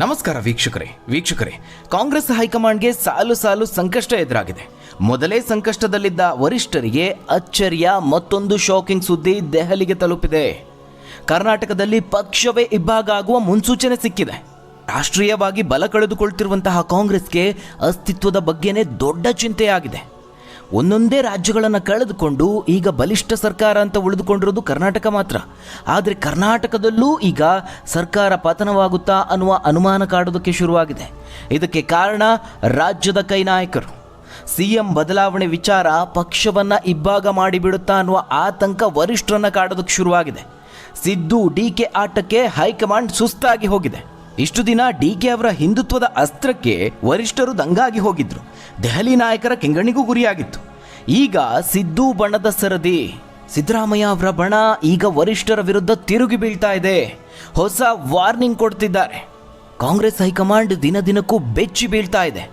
ನಮಸ್ಕಾರ ವೀಕ್ಷಕರೇ ಕಾಂಗ್ರೆಸ್ ಹೈಕಮಾಂಡ್ಗೆ ಸಾಲು ಸಾಲು ಸಂಕಷ್ಟ ಎದುರಾಗಿದೆ. ಮೊದಲೇ ಸಂಕಷ್ಟದಲ್ಲಿದ್ದ ವರಿಷ್ಠರಿಗೆ ಅಚ್ಚರಿಯ ಮತ್ತೊಂದು ಶಾಕಿಂಗ್ ಸುದ್ದಿ ದೆಹಲಿಗೆ ತಲುಪಿದೆ. ಕರ್ನಾಟಕದಲ್ಲಿ ಪಕ್ಷವೇ ಇಬ್ಬಾಗ ಆಗುವ ಮುನ್ಸೂಚನೆ ಸಿಕ್ಕಿದೆ. ರಾಷ್ಟ್ರೀಯವಾಗಿ ಬಲ ಕಳೆದುಕೊಳ್ತಿರುವಂತಹ ಕಾಂಗ್ರೆಸ್ಗೆ ಅಸ್ತಿತ್ವದ ಬಗ್ಗೆನೇ ದೊಡ್ಡ ಚಿಂತೆಯಾಗಿದೆ. ಒಂದೊಂದೇ ರಾಜ್ಯಗಳನ್ನು ಕಳೆದುಕೊಂಡು ಈಗ ಬಲಿಷ್ಠ ಸರ್ಕಾರ ಅಂತ ಉಳಿದುಕೊಂಡಿರೋದು ಕರ್ನಾಟಕ ಮಾತ್ರ. ಆದರೆ ಕರ್ನಾಟಕದಲ್ಲೂ ಈಗ ಸರ್ಕಾರ ಪತನವಾಗುತ್ತಾ ಅನ್ನುವ ಅನುಮಾನ ಕಾಡೋದಕ್ಕೆ ಶುರುವಾಗಿದೆ. ಇದಕ್ಕೆ ಕಾರಣ ರಾಜ್ಯದ ಕೈ ನಾಯಕರು. ಸಿಎಂ ಬದಲಾವಣೆ ವಿಚಾರ ಪಕ್ಷವನ್ನು ಇಬ್ಬಾಗ ಮಾಡಿಬಿಡುತ್ತಾ ಅನ್ನುವ ಆತಂಕ ವರಿಷ್ಠರನ್ನು ಕಾಡೋದಕ್ಕೆ ಶುರುವಾಗಿದೆ. ಸಿದ್ದು ಡಿಕೆ ಆಟಕ್ಕೆ ಹೈಕಮಾಂಡ್ ಸುಸ್ತಾಗಿ ಹೋಗಿದೆ. ಇಷ್ಟು ದಿನ ಡಿಕೆ ಅವರ ಹಿಂದುತ್ವದ ಅಸ್ತ್ರಕ್ಕೆ ವರಿಷ್ಠರು ದಂಗಾಗಿ ಹೋಗಿದ್ರು. ದೆಹಲಿ ನಾಯಕರ ಕೆಂಗಣ್ಣಿಗೂ ಗುರಿಯಾಗಿತ್ತು. ಈಗ ಸಿದ್ದು ಬಣದ ಸರದಿ. ಸಿದ್ದರಾಮಯ್ಯ ಅವರ ಬಣ ಈಗ ವರಿಷ್ಠರ ವಿರುದ್ಧ ತಿರುಗಿ ಬೀಳ್ತಾ ಇದೆ. ಹೊಸ ವಾರ್ನಿಂಗ್ ಕೊಡ್ತಿದ್ದಾರೆ. ಕಾಂಗ್ರೆಸ್ ಹೈಕಮಾಂಡ್ ದಿನದಿನಕ್ಕೂ ಬೆಚ್ಚಿ ಬೀಳ್ತಾ ಇದೆ.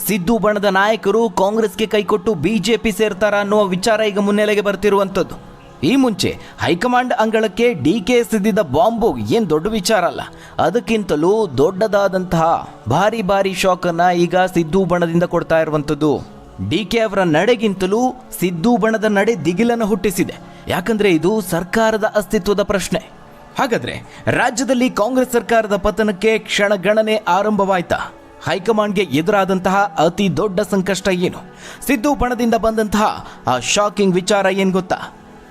ಸಿದ್ದು ಬಣದ ನಾಯಕರು ಕಾಂಗ್ರೆಸ್ಗೆ ಕೈಕೊಟ್ಟು ಬಿಜೆಪಿ ಸೇರ್ತಾರ ಅನ್ನುವ ವಿಚಾರ ಈಗ ಮುನ್ನೆಲೆಗೆ ಬರ್ತಿರುವಂಥದ್ದು. ಈ ಮುಂಚೆ ಹೈಕಮಾಂಡ್ ಅಂಗಳಕ್ಕೆ ಡಿಕೆ ಸಿದ್ದಿದ್ದ ಬಾಂಬು ಏನು ದೊಡ್ಡ ವಿಚಾರ ಅಲ್ಲ. ಅದಕ್ಕಿಂತಲೂ ದೊಡ್ಡದಾದಂತಹ ಭಾರಿ ಶಾಕನ್ನು ಈಗ ಸಿದ್ದು ಬಣದಿಂದ ಕೊಡ್ತಾ ಇರುವಂಥದ್ದು. ಡಿಕೆ ಅವರ ನಡೆಗಿಂತಲೂ ಸಿದ್ದು ಬಣದ ನಡೆ ದಿಗಿಲನ್ನು ಹುಟ್ಟಿಸಿದೆ. ಯಾಕಂದ್ರೆ ಇದು ಸರ್ಕಾರದ ಅಸ್ತಿತ್ವದ ಪ್ರಶ್ನೆ. ಹಾಗಾದ್ರೆ ರಾಜ್ಯದಲ್ಲಿ ಕಾಂಗ್ರೆಸ್ ಸರ್ಕಾರದ ಪತನಕ್ಕೆ ಕ್ಷಣಗಣನೆ ಆರಂಭವಾಯ್ತಾ? ಹೈಕಮಾಂಡ್ಗೆ ಎದುರಾದಂತಹ ಅತಿ ದೊಡ್ಡ ಸಂಕಷ್ಟ ಏನು? ಸಿದ್ದು ಬಣದಿಂದ ಬಂದಂತಹ ಆ ಶಾಕಿಂಗ್ ವಿಚಾರ ಏನು ಗೊತ್ತಾ?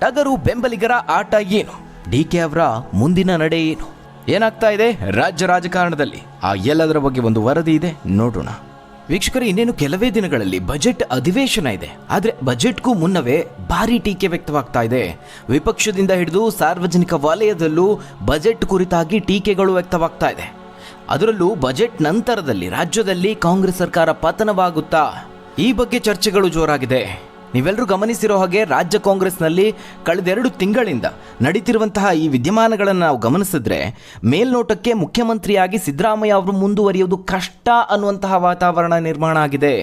ಟಗರು ಬೆಂಬಲಿಗರ ಆಟ ಏನು? ಡಿಕೆ ಅವರ ಮುಂದಿನ ನಡೆ ಏನು? ಏನಾಗ್ತಾ ಇದೆ ರಾಜ್ಯ ರಾಜಕಾರಣದಲ್ಲಿ? ಆ ಎಲ್ಲದರ ಬಗ್ಗೆ ಒಂದು ವರದಿ ಇದೆ, ನೋಡೋಣ. ವೀಕ್ಷಕರೇ, ಇನ್ನೇನು ಕೆಲವೇ ದಿನಗಳಲ್ಲಿ ಬಜೆಟ್ ಅಧಿವೇಶನ ಇದೆ. ಆದರೆ ಬಜೆಟ್ಗೂ ಮುನ್ನವೇ ಭಾರಿ ಟೀಕೆ ವ್ಯಕ್ತವಾಗ್ತಾ ಇದೆ. ವಿಪಕ್ಷದಿಂದ ಹಿಡಿದು ಸಾರ್ವಜನಿಕ ವಲಯದಲ್ಲೂ ಬಜೆಟ್ ಕುರಿತಾಗಿ ಟೀಕೆಗಳು ವ್ಯಕ್ತವಾಗ್ತಾ ಇದೆ. ಅದರಲ್ಲೂ ಬಜೆಟ್ ನಂತರದಲ್ಲಿ ರಾಜ್ಯದಲ್ಲಿ ಕಾಂಗ್ರೆಸ್ ಸರ್ಕಾರ ಪತನವಾಗುತ್ತಾ? ಈ ಬಗ್ಗೆ ಚರ್ಚೆಗಳು ಜೋರಾಗಿದೆ. ನೀವೆಲ್ಲರೂ ಗಮನಿಸಿರೋ ಹಾಗೆ ರಾಜ್ಯ ಕಾಂಗ್ರೆಸ್ನಲ್ಲಿ ಕಳೆದ 2 ತಿಂಗಳಿಂದ ನಡೀತಿರುವಂತಹ ಈ ವಿದ್ಯಮಾನಗಳನ್ನು ನಾವು ಗಮನಿಸಿದ್ರೆ ಮೇಲ್ನೋಟಕ್ಕೆ ಮುಖ್ಯಮಂತ್ರಿಯಾಗಿ ಸಿದ್ದರಾಮಯ್ಯ ಅವರು ಮುಂದುವರಿಯುವುದು ಕಷ್ಟ ಅನ್ನುವಂತಹ ವಾತಾವರಣ ನಿರ್ಮಾಣ ಆಗಿದೆ.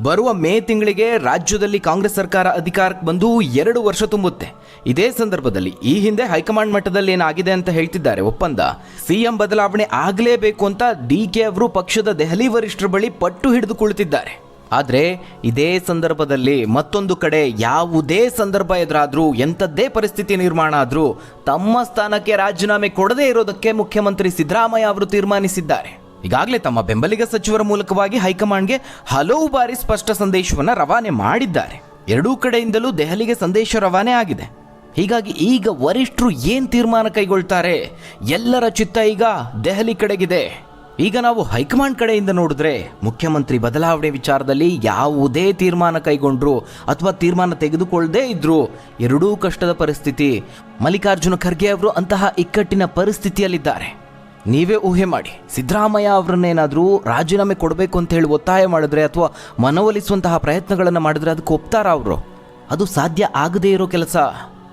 ಬರುವ ಮೇ ತಿಂಗಳಿಗೆ ರಾಜ್ಯದಲ್ಲಿ ಕಾಂಗ್ರೆಸ್ ಸರ್ಕಾರ ಅಧಿಕಾರಕ್ಕೆ ಬಂದು 2 ವರ್ಷ ತುಂಬುತ್ತೆ. ಇದೇ ಸಂದರ್ಭದಲ್ಲಿ ಈ ಹಿಂದೆ ಹೈಕಮಾಂಡ್ ಮಟ್ಟದಲ್ಲಿ ಏನಾಗಿದೆ ಅಂತ ಹೇಳ್ತಿದ್ದಾರೆ ಒಪ್ಪಂದ. ಸಿಎಂ ಬದಲಾವಣೆ ಆಗಲೇಬೇಕು ಅಂತ ಡಿಕೆ ಅವರು ಪಕ್ಷದ ದೆಹಲಿ ವರಿಷ್ಠರ ಬಳಿ ಪಟ್ಟು ಹಿಡಿದು ಕುಳಿತಿದ್ದಾರೆ. ಆದರೆ ಇದೇ ಸಂದರ್ಭದಲ್ಲಿ ಮತ್ತೊಂದು ಕಡೆ ಯಾವುದೇ ಸಂದರ್ಭ ಎದುರಾದರೂ, ಎಂಥದ್ದೇ ಪರಿಸ್ಥಿತಿ ನಿರ್ಮಾಣ ಆದರೂ ತಮ್ಮ ಸ್ಥಾನಕ್ಕೆ ರಾಜೀನಾಮೆ ಕೊಡದೇ ಇರೋದಕ್ಕೆ ಮುಖ್ಯಮಂತ್ರಿ ಸಿದ್ದರಾಮಯ್ಯ ಅವರು ತೀರ್ಮಾನಿಸಿದ್ದಾರೆ. ಈಗಾಗಲೇ ತಮ್ಮ ಬೆಂಬಲಿಗ ಸಚಿವರ ಮೂಲಕವಾಗಿ ಹೈಕಮಾಂಡ್ಗೆ ಹಲವು ಬಾರಿ ಸ್ಪಷ್ಟ ಸಂದೇಶವನ್ನು ರವಾನೆ ಮಾಡಿದ್ದಾರೆ. ಎರಡೂ ಕಡೆಯಿಂದಲೂ ದೆಹಲಿಗೆ ಸಂದೇಶ ರವಾನೆ ಆಗಿದೆ. ಹೀಗಾಗಿ ಈಗ ವರಿಷ್ಠರು ಏನು ತೀರ್ಮಾನ ಕೈಗೊಳ್ತಾರೆ? ಎಲ್ಲರ ಚಿತ್ತ ಈಗ ದೆಹಲಿ ಕಡೆಗಿದೆ. ಈಗ ನಾವು ಹೈಕಮಾಂಡ್ ಕಡೆಯಿಂದ ನೋಡಿದ್ರೆ ಮುಖ್ಯಮಂತ್ರಿ ಬದಲಾವಣೆ ವಿಚಾರದಲ್ಲಿ ಯಾವುದೇ ತೀರ್ಮಾನ ಕೈಗೊಂಡ್ರು ಅಥವಾ ತೀರ್ಮಾನ ತೆಗೆದುಕೊಳ್ಳದೇ ಇದ್ರು ಎರಡೂ ಕಷ್ಟದ ಪರಿಸ್ಥಿತಿ. ಮಲ್ಲಿಕಾರ್ಜುನ ಖರ್ಗೆ ಅವರು ಅಂತಹ ಇಕ್ಕಟ್ಟಿನ ಪರಿಸ್ಥಿತಿಯಲ್ಲಿದ್ದಾರೆ. ನೀವೇ ಊಹೆ ಮಾಡಿ, ಸಿದ್ದರಾಮಯ್ಯ ಅವರನ್ನೇನಾದರೂ ರಾಜೀನಾಮೆ ಕೊಡಬೇಕು ಅಂತ ಹೇಳಿ ಒತ್ತಾಯ ಮಾಡಿದ್ರೆ ಅಥವಾ ಮನವೊಲಿಸುವಂತಹ ಪ್ರಯತ್ನಗಳನ್ನು ಮಾಡಿದ್ರೆ ಅದಕ್ಕೆ ಒಪ್ತಾರ ಅವರು? ಅದು ಸಾಧ್ಯ ಆಗದೇ ಇರೋ ಕೆಲಸ.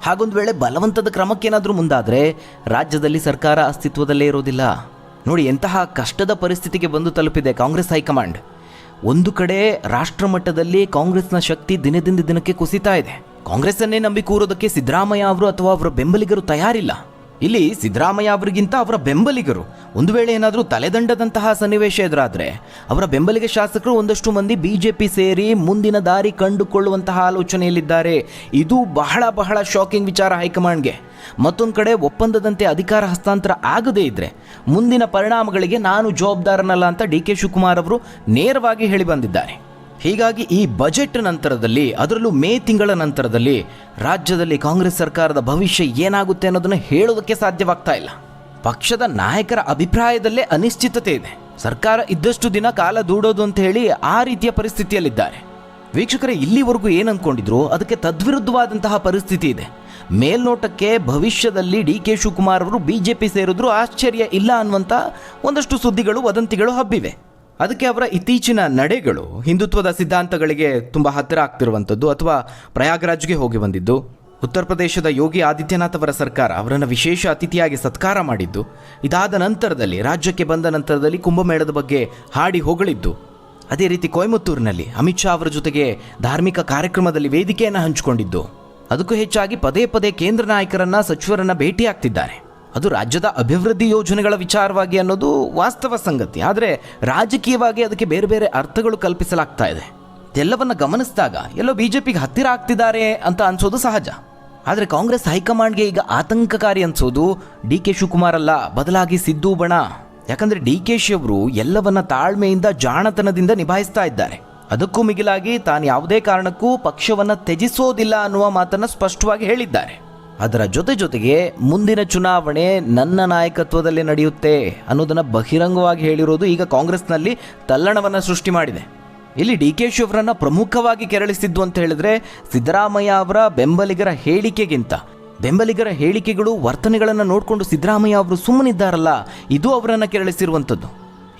ಹಾಗೊಂದು ವೇಳೆ ಬಲವಂತದ ಕ್ರಮಕ್ಕೇನಾದರೂ ಮುಂದಾದರೆ ರಾಜ್ಯದಲ್ಲಿ ಸರ್ಕಾರ ಅಸ್ತಿತ್ವದಲ್ಲೇ ಇರೋದಿಲ್ಲ. ನೋಡಿ, ಎಂತಹ ಕಷ್ಟದ ಪರಿಸ್ಥಿತಿಗೆ ಬಂದು ತಲುಪಿದೆ ಕಾಂಗ್ರೆಸ್ ಹೈಕಮಾಂಡ್. ಒಂದು ಕಡೆ ರಾಷ್ಟ್ರ ಮಟ್ಟದಲ್ಲಿ ಕಾಂಗ್ರೆಸ್ನ ಶಕ್ತಿ ದಿನದಿಂದ ದಿನಕ್ಕೆ ಕುಸಿತಾ ಇದೆ. ಕಾಂಗ್ರೆಸ್ಸನ್ನೇ ನಂಬಿ ಕೂರೋದಕ್ಕೆ ಸಿದ್ದರಾಮಯ್ಯ ಅವರು ಅಥವಾ ಅವರ ಬೆಂಬಲಿಗರು ತಯಾರಿಲ್ಲ. ಇಲ್ಲಿ ಸಿದ್ದರಾಮಯ್ಯ ಅವರಿಗಿಂತ ಅವರ ಬೆಂಬಲಿಗರು ಒಂದು ವೇಳೆ ಏನಾದರೂ ತಲೆದಂಡದಂತಹ ಸನ್ನಿವೇಶ ಎದುರಾದರೆ ಅವರ ಬೆಂಬಲಿಗ ಶಾಸಕರು ಒಂದಷ್ಟು ಮಂದಿ ಬಿಜೆಪಿ ಸೇರಿ ಮುಂದಿನ ದಾರಿ ಕಂಡುಕೊಳ್ಳುವಂತಹ ಆಲೋಚನೆಯಲ್ಲಿದ್ದಾರೆ. ಇದು ಬಹಳ ಶಾಕಿಂಗ್ ವಿಚಾರ ಹೈಕಮಾಂಡ್ಗೆ. ಮತ್ತೊಂದು ಕಡೆ ಒಪ್ಪಂದದಂತೆ ಅಧಿಕಾರ ಹಸ್ತಾಂತರ ಆಗದೇ ಇದ್ರೆ ಮುಂದಿನ ಪರಿಣಾಮಗಳಿಗೆ ನಾನು ಜವಾಬ್ದಾರನಲ್ಲ ಅಂತ ಡಿಕೆ ಶಿವಕುಮಾರ್ ಅವರು ನೇರವಾಗಿ ಹೇಳಿ ಬಂದಿದ್ದಾರೆ. ಹೀಗಾಗಿ ಈ ಬಜೆಟ್ ನಂತರದಲ್ಲಿ, ಅದರಲ್ಲೂ ಮೇ ತಿಂಗಳ ನಂತರದಲ್ಲಿ ರಾಜ್ಯದಲ್ಲಿ ಕಾಂಗ್ರೆಸ್ ಸರ್ಕಾರದ ಭವಿಷ್ಯ ಏನಾಗುತ್ತೆ ಅನ್ನೋದನ್ನು ಹೇಳೋದಕ್ಕೆ ಸಾಧ್ಯವಾಗ್ತಾ ಇಲ್ಲ. ಪಕ್ಷದ ನಾಯಕರ ಅಭಿಪ್ರಾಯದಲ್ಲೇ ಅನಿಶ್ಚಿತತೆ ಇದೆ. ಸರ್ಕಾರ ಇದ್ದಷ್ಟು ದಿನ ಕಾಲ ದೂಡೋದು ಅಂತ ಹೇಳಿ ಆ ರೀತಿಯ ಪರಿಸ್ಥಿತಿಯಲ್ಲಿದ್ದಾರೆ. ವೀಕ್ಷಕರೇ, ಇಲ್ಲಿವರೆಗೂ ಏನು ಅಂದ್ಕೊಂಡಿದ್ರು ಅದಕ್ಕೆ ತದ್ವಿರುದ್ಧವಾದಂತಹ ಪರಿಸ್ಥಿತಿ ಇದೆ. ಮೇಲ್ನೋಟಕ್ಕೆ ಭವಿಷ್ಯದಲ್ಲಿ ಡಿಕೆ ಶಿವಕುಮಾರ್ ಅವರು ಬಿಜೆಪಿ ಸೇರಿದ್ರು ಆಶ್ಚರ್ಯ ಇಲ್ಲ ಅನ್ನುವಂಥ ಒಂದಷ್ಟು ಸುದ್ದಿಗಳು, ವದಂತಿಗಳು ಹಬ್ಬಿವೆ. ಅದಕ್ಕೆ ಅವರ ಇತ್ತೀಚಿನ ನಡೆಗಳು ಹಿಂದುತ್ವದ ಸಿದ್ಧಾಂತಗಳಿಗೆ ತುಂಬ ಹತ್ತಿರ ಆಗ್ತಿರುವಂಥದ್ದು, ಅಥವಾ ಪ್ರಯಾಗ್ರಾಜ್ಗೆ ಹೋಗಿ ಬಂದಿದ್ದು, ಉತ್ತರ ಪ್ರದೇಶದ ಯೋಗಿ ಆದಿತ್ಯನಾಥ್ ಅವರ ಸರ್ಕಾರ ಅವರನ್ನು ವಿಶೇಷ ಅತಿಥಿಯಾಗಿ ಸತ್ಕಾರ ಮಾಡಿದ್ದು, ಇದಾದ ನಂತರದಲ್ಲಿ ರಾಜ್ಯಕ್ಕೆ ಬಂದ ನಂತರದಲ್ಲಿ ಕುಂಭಮೇಳದ ಬಗ್ಗೆ ಹಾಡಿ ಹೊಗಳಿದ್ದು, ಅದೇ ರೀತಿ ಕೊಯಮತ್ತೂರಿನಲ್ಲಿ ಅಮಿತ್ ಶಾ ಅವರ ಜೊತೆಗೆ ಧಾರ್ಮಿಕ ಕಾರ್ಯಕ್ರಮದಲ್ಲಿ ವೇದಿಕೆಯನ್ನು ಹಂಚಿಕೊಂಡಿದ್ದು, ಅದಕ್ಕೂ ಹೆಚ್ಚಾಗಿ ಪದೇ ಕೇಂದ್ರ ನಾಯಕರನ್ನ, ಸಚಿವರನ್ನ ಭೇಟಿಯಾಗ್ತಿದ್ದಾರೆ. ಅದು ರಾಜ್ಯದ ಅಭಿವೃದ್ಧಿ ಯೋಜನೆಗಳ ವಿಚಾರವಾಗಿ ಅನ್ನೋದು ವಾಸ್ತವ ಸಂಗತಿ. ಆದರೆ ರಾಜಕೀಯವಾಗಿ ಅದಕ್ಕೆ ಬೇರೆ ಬೇರೆ ಅರ್ಥಗಳು ಕಲ್ಪಿಸಲಾಗ್ತಾ ಇದೆ. ಇದೆಲ್ಲವನ್ನ ಗಮನಿಸಿದಾಗ ಎಲ್ಲೋ ಬಿಜೆಪಿಗೆ ಹತ್ತಿರ ಆಗ್ತಿದ್ದಾರೆ ಅಂತ ಅನ್ಸೋದು ಸಹಜ. ಆದರೆ ಕಾಂಗ್ರೆಸ್ ಹೈಕಮಾಂಡ್ಗೆ ಈಗ ಆತಂಕಕಾರಿ ಅನ್ಸೋದು ಡಿ ಕೆ ಶಿವಕುಮಾರ್ ಅಲ್ಲ, ಬದಲಾಗಿ ಸಿದ್ದು ಬಣ. ಯಾಕಂದ್ರೆ ಡಿ ಕೆ ಶಿ ಅವರು ಎಲ್ಲವನ್ನ ತಾಳ್ಮೆಯಿಂದ ಜಾಣತನದಿಂದ ನಿಭಾಯಿಸ್ತಾ ಇದ್ದಾರೆ. ಅದಕ್ಕೂ ಮಿಗಿಲಾಗಿ ತಾನು ಯಾವುದೇ ಕಾರಣಕ್ಕೂ ಪಕ್ಷವನ್ನ ತ್ಯಜಿಸೋದಿಲ್ಲ ಅನ್ನುವ ಮಾತನ್ನ ಸ್ಪಷ್ಟವಾಗಿ ಹೇಳಿದ್ದಾರೆ. ಅದರ ಜೊತೆಗೆ ಮುಂದಿನ ಚುನಾವಣೆ ನನ್ನ ನಾಯಕತ್ವದಲ್ಲಿ ನಡೆಯುತ್ತೆ ಅನ್ನೋದನ್ನ ಬಹಿರಂಗವಾಗಿ ಹೇಳಿರೋದು ಈಗ ಕಾಂಗ್ರೆಸ್ನಲ್ಲಿ ತಲ್ಲಣವನ್ನ ಸೃಷ್ಟಿ ಮಾಡಿದೆ. ಇಲ್ಲಿ ಡಿ ಕೆ ಶಿ ಅವರನ್ನ ಪ್ರಮುಖವಾಗಿ ಕೆರಳಿಸಿದ್ದು ಅಂತ ಹೇಳಿದ್ರೆ ಸಿದ್ದರಾಮಯ್ಯ ಅವರ ಬೆಂಬಲಿಗರ ಹೇಳಿಕೆಗಿಂತ ಬೆಂಬಲಿಗರ ಹೇಳಿಕೆಗಳು ವರ್ತನೆಗಳನ್ನು ನೋಡಿಕೊಂಡು ಸಿದ್ದರಾಮಯ್ಯ ಅವರು ಸುಮ್ಮನಿದ್ದಾರಲ್ಲ, ಇದು ಅವರನ್ನು ಕೆರಳಿಸಿರುವಂಥದ್ದು.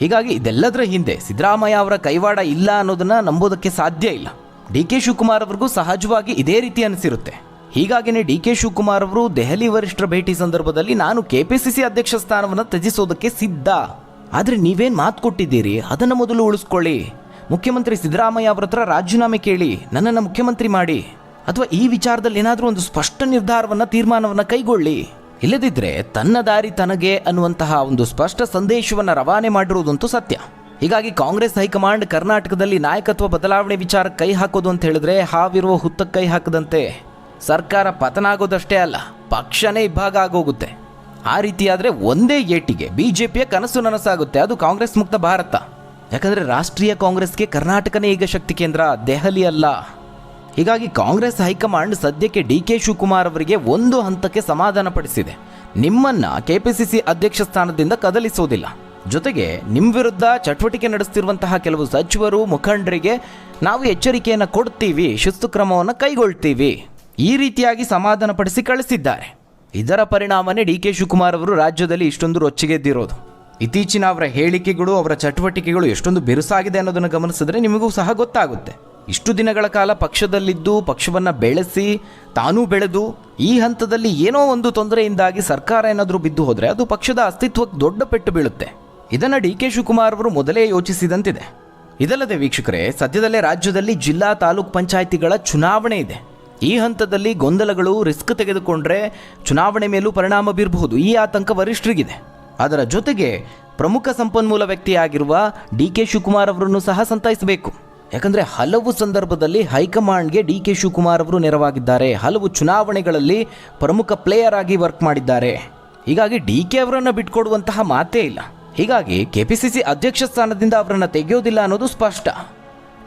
ಹೀಗಾಗಿ ಇದೆಲ್ಲದರ ಹಿಂದೆ ಸಿದ್ದರಾಮಯ್ಯ ಅವರ ಕೈವಾಡ ಇಲ್ಲ ಅನ್ನೋದನ್ನ ನಂಬೋದಕ್ಕೆ ಸಾಧ್ಯ ಇಲ್ಲ. ಡಿ ಕೆ ಶಿವಕುಮಾರ್ ಅವ್ರಿಗೂ ಸಹಜವಾಗಿ ಇದೇ ರೀತಿ ಅನಿಸಿರುತ್ತೆ. ಹೀಗಾಗಿನೇ ಡಿ ಕೆ ಶಿವಕುಮಾರ್ ಅವರು ದೆಹಲಿ ವರಿಷ್ಠರ ಭೇಟಿ ಸಂದರ್ಭದಲ್ಲಿ ನಾನು ಕೆಪಿಸಿಸಿ ಅಧ್ಯಕ್ಷ ಸ್ಥಾನವನ್ನು ತ್ಯಜಿಸೋದಕ್ಕೆ ಸಿದ್ಧ, ಆದರೆ ನೀವೇನು ಮಾತು ಕೊಟ್ಟಿದ್ದೀರಿ ಅದನ್ನು ಮೊದಲು ಉಳಿಸ್ಕೊಳ್ಳಿ, ಮುಖ್ಯಮಂತ್ರಿ ಸಿದ್ದರಾಮಯ್ಯ ಅವರ ಹತ್ರ ರಾಜೀನಾಮೆ ಕೇಳಿ ನನ್ನನ್ನು ಮುಖ್ಯಮಂತ್ರಿ ಮಾಡಿ, ಅಥವಾ ಈ ವಿಚಾರದಲ್ಲಿ ಏನಾದರೂ ಒಂದು ಸ್ಪಷ್ಟ ನಿರ್ಧಾರವನ್ನು ತೀರ್ಮಾನವನ್ನು ಕೈಗೊಳ್ಳಿ, ಇಲ್ಲದಿದ್ದರೆ ತನ್ನ ದಾರಿ ತನಗೆ ಅನ್ನುವಂತಹ ಒಂದು ಸ್ಪಷ್ಟ ಸಂದೇಶವನ್ನು ರವಾನೆ ಮಾಡಿರುವುದಂತೂ ಸತ್ಯ. ಹೀಗಾಗಿ ಕಾಂಗ್ರೆಸ್ ಹೈಕಮಾಂಡ್ ಕರ್ನಾಟಕದಲ್ಲಿ ನಾಯಕತ್ವ ಬದಲಾವಣೆ ವಿಚಾರ ಕೈ ಹಾಕೋದು ಅಂತ ಹೇಳಿದ್ರೆ ಹಾವಿರುವ ಹುತ್ತಕ್ಕೆ ಕೈ ಹಾಕದಂತೆ. ಸರ್ಕಾರ ಪತನ ಆಗೋದಷ್ಟೇ ಅಲ್ಲ, ಪಕ್ಷನೇ ಇಬ್ಬಾಗ ಆಗೋಗುತ್ತೆ. ಆ ರೀತಿಯಾದರೆ ಒಂದೇ ಏಟಿಗೆ ಬಿಜೆಪಿಯ ಕನಸು ನನಸಾಗುತ್ತೆ, ಅದು ಕಾಂಗ್ರೆಸ್ ಮುಕ್ತ ಭಾರತ. ಯಾಕಂದರೆ ರಾಷ್ಟ್ರೀಯ ಕಾಂಗ್ರೆಸ್ಗೆ ಕರ್ನಾಟಕನೇ ಈಗ ಶಕ್ತಿ ಕೇಂದ್ರ, ದೆಹಲಿ ಅಲ್ಲ. ಹೀಗಾಗಿ ಕಾಂಗ್ರೆಸ್ ಹೈಕಮಾಂಡ್ ಸದ್ಯಕ್ಕೆ ಡಿ ಕೆ ಶಿವಕುಮಾರ್ ಅವರಿಗೆ ಒಂದು ಹಂತಕ್ಕೆ ಸಮಾಧಾನ ಪಡಿಸಿದೆ. ನಿಮ್ಮನ್ನ ಕೆಪಿಸಿಸಿ ಅಧ್ಯಕ್ಷ ಸ್ಥಾನದಿಂದ ಕದಲಿಸೋದಿಲ್ಲ, ಜೊತೆಗೆ ನಿಮ್ಮ ವಿರುದ್ಧ ಚಟುವಟಿಕೆ ನಡೆಸ್ತಿರುವಂತಹ ಕೆಲವು ಸಚಿವರು ಮುಖಂಡರಿಗೆ ನಾವು ಎಚ್ಚರಿಕೆಯನ್ನು ಕೊಡ್ತೀವಿ, ಶಿಸ್ತು ಕ್ರಮವನ್ನು ಕೈಗೊಳ್ತೀವಿ, ಈ ರೀತಿಯಾಗಿ ಸಮಾಧಾನ ಪಡಿಸಿ ಕಳಿಸಿದ್ದಾರೆ. ಇದರ ಪರಿಣಾಮನೇ ಡಿ ಕೆ ಶಿವಕುಮಾರ್ ಅವರು ರಾಜ್ಯದಲ್ಲಿ ಇಷ್ಟೊಂದು ರೊಚ್ಚಿಗೆದ್ದಿರೋದು. ಇತ್ತೀಚಿನ ಅವರ ಹೇಳಿಕೆಗಳು, ಅವರ ಚಟುವಟಿಕೆಗಳು ಎಷ್ಟೊಂದು ಬಿರುಸಾಗಿದೆ ಅನ್ನೋದನ್ನು ಗಮನಿಸಿದ್ರೆ ನಿಮಗೂ ಸಹ ಗೊತ್ತಾಗುತ್ತೆ. ಇಷ್ಟು ದಿನಗಳ ಕಾಲ ಪಕ್ಷದಲ್ಲಿದ್ದು ಪಕ್ಷವನ್ನು ಬೆಳೆಸಿ ತಾನೂ ಬೆಳೆದು ಈ ಹಂತದಲ್ಲಿ ಏನೋ ಒಂದು ತೊಂದರೆಯಿಂದಾಗಿ ಸರ್ಕಾರ ಏನಾದರೂ ಬಿದ್ದು ಹೋದರೆ ಅದು ಪಕ್ಷದ ಅಸ್ತಿತ್ವಕ್ಕೆ ದೊಡ್ಡ ಪೆಟ್ಟು ಬೀಳುತ್ತೆ. ಇದನ್ನು ಡಿ ಕೆ ಶಿವಕುಮಾರ್ ಅವರು ಮೊದಲೇ ಯೋಚಿಸಿದಂತಿದೆ. ಇದಲ್ಲದೆ ವೀಕ್ಷಕರೇ, ಸದ್ಯದಲ್ಲೇ ರಾಜ್ಯದಲ್ಲಿ ಜಿಲ್ಲಾ ತಾಲೂಕು ಪಂಚಾಯಿತಿಗಳ ಚುನಾವಣೆ ಇದೆ. ಈ ಹಂತದಲ್ಲಿ ಗೊಂದಲಗಳು, ರಿಸ್ಕ್ ತೆಗೆದುಕೊಂಡ್ರೆ ಚುನಾವಣೆ ಮೇಲೂ ಪರಿಣಾಮ ಬೀರಬಹುದು, ಈ ಆತಂಕ ವರಿಷ್ಠರಿಗಿದೆ. ಅದರ ಜೊತೆಗೆ ಪ್ರಮುಖ ಸಂಪನ್ಮೂಲ ವ್ಯಕ್ತಿಯಾಗಿರುವ ಡಿ ಕೆ ಶಿವಕುಮಾರ್ ಅವರನ್ನು ಸಹ ಸಂತೈಸಬೇಕು. ಯಾಕಂದರೆ ಹಲವು ಸಂದರ್ಭದಲ್ಲಿ ಹೈಕಮಾಂಡ್ಗೆ ಡಿ ಕೆ ಶಿವಕುಮಾರ್ ಅವರು ನೆರವಾಗಿದ್ದಾರೆ, ಹಲವು ಚುನಾವಣೆಗಳಲ್ಲಿ ಪ್ರಮುಖ ಪ್ಲೇಯರ್ ಆಗಿ ವರ್ಕ್ ಮಾಡಿದ್ದಾರೆ. ಹೀಗಾಗಿ ಡಿ ಕೆ ಅವರನ್ನು ಬಿಟ್ಕೊಡುವಂತಹ ಮಾತೇ ಇಲ್ಲ. ಹೀಗಾಗಿ ಕೆಪಿಸಿಸಿ ಅಧ್ಯಕ್ಷ ಸ್ಥಾನದಿಂದ ಅವರನ್ನು ತೆಗೆಯೋದಿಲ್ಲ ಅನ್ನೋದು ಸ್ಪಷ್ಟ.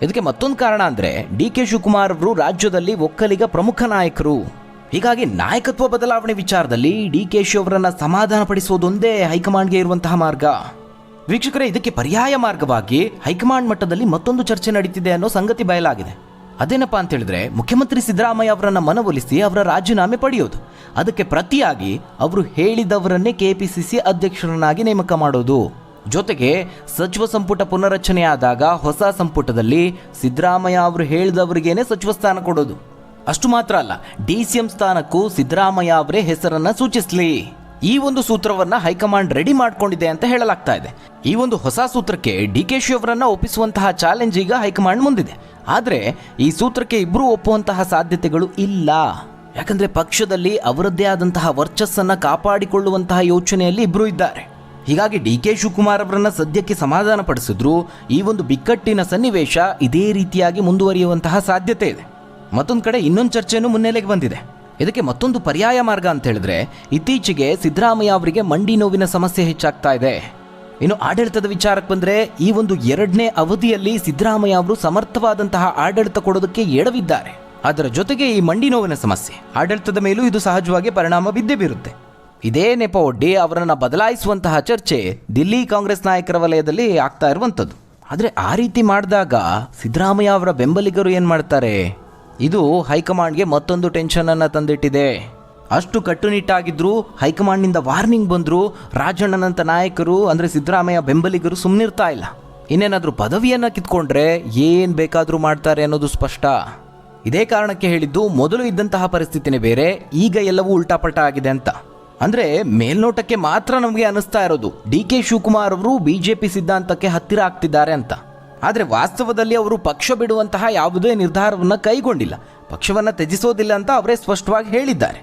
ಇದಕ್ಕೆ ಮತ್ತೊಂದು ಕಾರಣ ಅಂದರೆ ಡಿ ಕೆ ಶಿವಕುಮಾರ್ ಅವರು ರಾಜ್ಯದಲ್ಲಿ ಒಕ್ಕಲಿಗ ಪ್ರಮುಖ ನಾಯಕರು. ಹೀಗಾಗಿ ನಾಯಕತ್ವ ಬದಲಾವಣೆ ವಿಚಾರದಲ್ಲಿ ಡಿ ಕೆ ಶಿ ಅವರನ್ನು ಸಮಾಧಾನ ಪಡಿಸುವುದೊಂದೇ ಹೈಕಮಾಂಡ್ಗೆ ಇರುವಂತಹ ಮಾರ್ಗ. ವೀಕ್ಷಕರೇ, ಇದಕ್ಕೆ ಪರ್ಯಾಯ ಮಾರ್ಗವಾಗಿ ಹೈಕಮಾಂಡ್ ಮಟ್ಟದಲ್ಲಿ ಮತ್ತೊಂದು ಚರ್ಚೆ ನಡೀತಿದೆ ಅನ್ನೋ ಸಂಗತಿ ಬಯಲಾಗಿದೆ. ಅದೇನಪ್ಪ ಅಂತ ಹೇಳಿದ್ರೆ, ಮುಖ್ಯಮಂತ್ರಿ ಸಿದ್ದರಾಮಯ್ಯ ಅವರನ್ನು ಮನವೊಲಿಸಿ ಅವರ ರಾಜೀನಾಮೆ ಪಡೆಯೋದು, ಅದಕ್ಕೆ ಪ್ರತಿಯಾಗಿ ಅವರು ಹೇಳಿದವರನ್ನೇ ಕೆಪಿಸಿಸಿ ಅಧ್ಯಕ್ಷರನ್ನಾಗಿ ನೇಮಕ ಮಾಡೋದು, ಜೊತೆಗೆ ಸಚಿವ ಸಂಪುಟ ಪುನರಚನೆ ಆದಾಗ ಹೊಸ ಸಂಪುಟದಲ್ಲಿ ಸಿದ್ದರಾಮಯ್ಯ ಅವರು ಹೇಳಿದವರಿಗೇನೆ ಸಚಿವ ಸ್ಥಾನ ಕೊಡೋದು. ಅಷ್ಟು ಮಾತ್ರ ಅಲ್ಲ, DCM ಸ್ಥಾನಕ್ಕೂ ಸಿದ್ದರಾಮಯ್ಯ ಅವರೇ ಹೆಸರನ್ನ ಸೂಚಿಸಲಿ. ಈ ಒಂದು ಸೂತ್ರವನ್ನ ಹೈಕಮಾಂಡ್ ರೆಡಿ ಮಾಡಿಕೊಂಡಿದೆ ಅಂತ ಹೇಳಲಾಗ್ತಾ ಇದೆ. ಈ ಒಂದು ಹೊಸ ಸೂತ್ರಕ್ಕೆ ಡಿ ಕೆ ಶಿ ಅವರನ್ನ ಒಪ್ಪಿಸುವಂತಹ ಚಾಲೆಂಜ್ ಈಗ ಹೈಕಮಾಂಡ್ ಮುಂದಿದೆ. ಆದರೆ ಈ ಸೂತ್ರಕ್ಕೆ ಇಬ್ಬರು ಒಪ್ಪುವಂತಹ ಸಾಧ್ಯತೆಗಳು ಇಲ್ಲ. ಯಾಕಂದ್ರೆ ಪಕ್ಷದಲ್ಲಿ ಅವರದ್ದೇ ಆದಂತಹ ವರ್ಚಸ್ಸನ್ನ ಕಾಪಾಡಿಕೊಳ್ಳುವಂತಹ ಯೋಚನೆಯಲ್ಲಿ ಇಬ್ಬರು ಇದ್ದಾರೆ. ಹೀಗಾಗಿ ಡಿ ಕೆ ಶಿವಕುಮಾರ್ ಅವರನ್ನ ಸದ್ಯಕ್ಕೆ ಸಮಾಧಾನ ಪಡಿಸಿದ್ರು ಈ ಒಂದು ಬಿಕ್ಕಟ್ಟಿನ ಸನ್ನಿವೇಶ ಇದೇ ರೀತಿಯಾಗಿ ಮುಂದುವರಿಯುವಂತಹ ಸಾಧ್ಯತೆ ಇದೆ. ಮತ್ತೊಂದು ಕಡೆ ಇನ್ನೊಂದು ಚರ್ಚೆನೂ ಮುನ್ನೆಲೆಗೆ ಬಂದಿದೆ. ಇದಕ್ಕೆ ಮತ್ತೊಂದು ಪರ್ಯಾಯ ಮಾರ್ಗ ಅಂತ ಹೇಳಿದ್ರೆ, ಇತ್ತೀಚೆಗೆ ಸಿದ್ದರಾಮಯ್ಯ ಅವರಿಗೆ ಮಂಡಿ ನೋವಿನ ಸಮಸ್ಯೆ ಹೆಚ್ಚಾಗ್ತಾ ಇದೆ. ಇನ್ನು ಆಡಳಿತದ ವಿಚಾರಕ್ಕೆ ಬಂದರೆ, ಈ ಒಂದು 2ನೇ ಅವಧಿಯಲ್ಲಿ ಸಿದ್ದರಾಮಯ್ಯ ಅವರು ಸಮರ್ಥವಾದಂತಹ ಆಡಳಿತ ಕೊಡೋದಕ್ಕೆ ಎಡವಿದ್ದಾರೆ. ಅದರ ಜೊತೆಗೆ ಈ ಮಂಡಿ ನೋವಿನ ಸಮಸ್ಯೆ ಆಡಳಿತದ ಮೇಲೂ ಇದು ಸಹಜವಾಗಿ ಪರಿಣಾಮ ಬಿದ್ದೇ ಬೀರುತ್ತೆ. ಇದೇ ನೆಪ ಒಡ್ಡಿ ಅವರನ್ನು ಬದಲಾಯಿಸುವಂತಹ ಚರ್ಚೆ ದಿಲ್ಲಿ ಕಾಂಗ್ರೆಸ್ ನಾಯಕರ ವಲಯದಲ್ಲಿ ಆಗ್ತಾ ಇರುವಂಥದ್ದು. ಆದರೆ ಆ ರೀತಿ ಮಾಡಿದಾಗ ಸಿದ್ದರಾಮಯ್ಯ ಅವರ ಬೆಂಬಲಿಗರು ಏನು ಮಾಡ್ತಾರೆ? ಇದು ಹೈಕಮಾಂಡ್ಗೆ ಮತ್ತೊಂದು ಟೆನ್ಷನನ್ನು ತಂದಿಟ್ಟಿದೆ. ಅಷ್ಟು ಕಟ್ಟುನಿಟ್ಟಾಗಿದ್ರು, ಹೈಕಮಾಂಡ್ನಿಂದ ವಾರ್ನಿಂಗ್ ಬಂದರೂ ರಾಜಣ್ಣನಂತ ನಾಯಕರು ಅಂದರೆ ಸಿದ್ದರಾಮಯ್ಯ ಬೆಂಬಲಿಗರು ಸುಮ್ಮನಿರ್ತಾ ಇಲ್ಲ. ಇನ್ನೇನಾದರೂ ಪದವಿಯನ್ನು ಕಿತ್ಕೊಂಡ್ರೆ ಏನು ಬೇಕಾದರೂ ಮಾಡ್ತಾರೆ ಅನ್ನೋದು ಸ್ಪಷ್ಟ. ಇದೇ ಕಾರಣಕ್ಕೆ ಹೇಳಿದ್ದು, ಮೊದಲು ಇದ್ದಂತಹ ಪರಿಸ್ಥಿತಿನೇ ಬೇರೆ, ಈಗ ಎಲ್ಲವೂ ಉಲ್ಟಾಪಲ್ಟಾ ಆಗಿದೆ ಅಂತ. ಅಂದರೆ ಮೇಲ್ನೋಟಕ್ಕೆ ಮಾತ್ರ ನಮಗೆ ಅನ್ನಿಸ್ತಾ ಇರೋದು ಡಿ ಕೆ ಶಿವಕುಮಾರ್ ಅವರು BJP ಸಿದ್ಧಾಂತಕ್ಕೆ ಹತ್ತಿರ ಆಗ್ತಿದ್ದಾರೆ ಅಂತ. ಆದರೆ ವಾಸ್ತವದಲ್ಲಿ ಅವರು ಪಕ್ಷ ಬಿಡುವಂತಹ ಯಾವುದೇ ನಿರ್ಧಾರವನ್ನು ಕೈಗೊಂಡಿಲ್ಲ, ಪಕ್ಷವನ್ನು ತ್ಯಜಿಸೋದಿಲ್ಲ ಅಂತ ಅವರೇ ಸ್ಪಷ್ಟವಾಗಿ ಹೇಳಿದ್ದಾರೆ.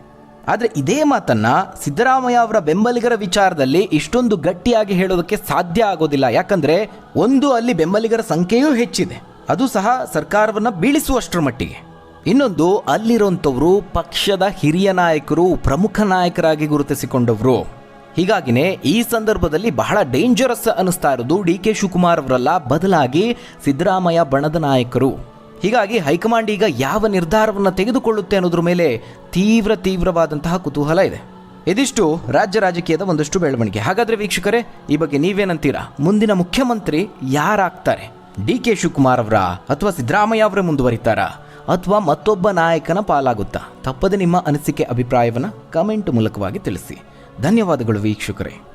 ಆದರೆ ಇದೇ ಮಾತನ್ನ ಸಿದ್ದರಾಮಯ್ಯ ಅವರ ಬೆಂಬಲಿಗರ ವಿಚಾರದಲ್ಲಿ ಇಷ್ಟೊಂದು ಗಟ್ಟಿಯಾಗಿ ಹೇಳೋದಕ್ಕೆ ಸಾಧ್ಯ ಆಗೋದಿಲ್ಲ. ಯಾಕಂದ್ರೆ ಒಂದು, ಅಲ್ಲಿ ಬೆಂಬಲಿಗರ ಸಂಖ್ಯೆಯೂ ಹೆಚ್ಚಿದೆ, ಅದು ಸಹ ಸರ್ಕಾರವನ್ನು ಬೀಳಿಸುವಷ್ಟರ ಮಟ್ಟಿಗೆ. ಇನ್ನೊಂದು, ಅಲ್ಲಿರುವಂಥವರು ಪಕ್ಷದ ಹಿರಿಯ ನಾಯಕರು, ಪ್ರಮುಖ ನಾಯಕರಾಗಿ ಗುರುತಿಸಿಕೊಂಡವರು. ಹೀಗಾಗಿನೇ ಈ ಸಂದರ್ಭದಲ್ಲಿ ಬಹಳ ಡೇಂಜರಸ್ ಅನ್ನಿಸ್ತಾ ಇರೋದು ಡಿ ಕೆ ಶಿವಕುಮಾರ್ ಅವರಲ್ಲ, ಬದಲಾಗಿ ಸಿದ್ದರಾಮಯ್ಯ ಬಣದ ನಾಯಕರು. ಹೀಗಾಗಿ ಹೈಕಮಾಂಡ್ ಈಗ ಯಾವ ನಿರ್ಧಾರವನ್ನು ತೆಗೆದುಕೊಳ್ಳುತ್ತೆ ಅನ್ನೋದ್ರ ಮೇಲೆ ತೀವ್ರವಾದಂತಹ ಕುತೂಹಲ ಇದೆ. ಇದಿಷ್ಟು ರಾಜ್ಯ ರಾಜಕೀಯದ ಒಂದಷ್ಟು ಬೆಳವಣಿಗೆ. ಹಾಗಾದರೆ ವೀಕ್ಷಕರೇ, ಈ ಬಗ್ಗೆ ನೀವೇನಂತೀರಾ? ಮುಂದಿನ ಮುಖ್ಯಮಂತ್ರಿ ಯಾರಾಗ್ತಾರೆ? ಡಿ ಕೆ ಶಿವಕುಮಾರ್ ಅವರ, ಅಥವಾ ಸಿದ್ದರಾಮಯ್ಯ ಅವರೇ ಮುಂದುವರಿತಾರಾ, ಅಥವಾ ಮತ್ತೊಬ್ಬ ನಾಯಕನ ಪಾಲಾಗುತ್ತಾ? ತಪ್ಪದೆ ನಿಮ್ಮ ಅನಿಸಿಕೆ, ಅಭಿಪ್ರಾಯವನ್ನು ಕಮೆಂಟ್ ಮೂಲಕವಾಗಿ ತಿಳಿಸಿ. ಧನ್ಯವಾದಗಳು ವೀಕ್ಷಕರೇ.